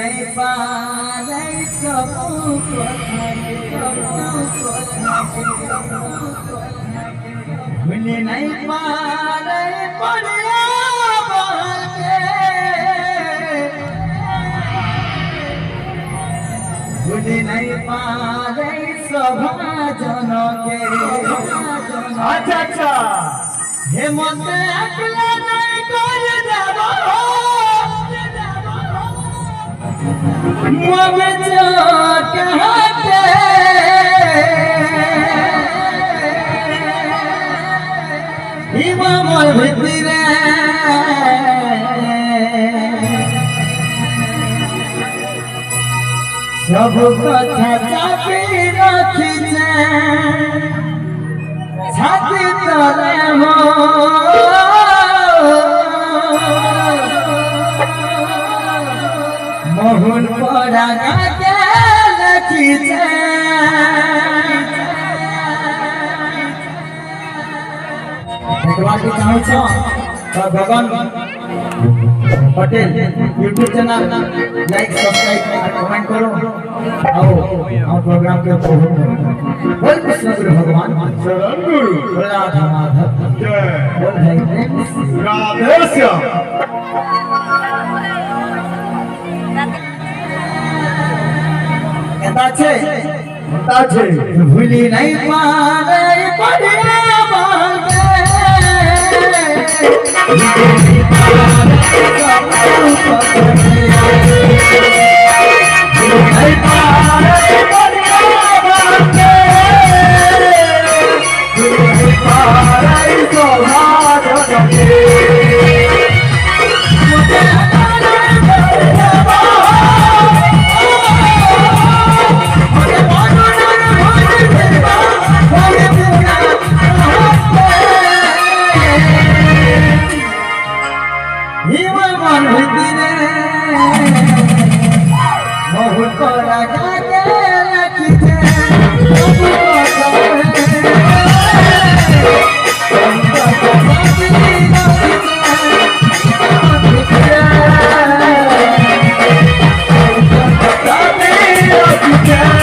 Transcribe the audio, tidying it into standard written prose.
नहीं पारे भूल नहीं पारे पड़िया बोल के भूल नहीं पारे सभा जनों के अच्छा अच्छा हे मत अकेला नहीं कर देबो मुझे जो कहते हिमा मोर भितरे सब कथा चापी रखी छाती तले हो मोहन पड़ा के लखी की चाहूँ छो तो Gagan Patel YouTube channel like subscribe comment करो और प्रोग्राम के बोल कृष्ण गुरु भगवान शरण गुरु बोल राधा माधव जय बोल भाई प्रेम से राधे श्याम कहता छे भूली नहीं पारे पड़िया बोल Yeah.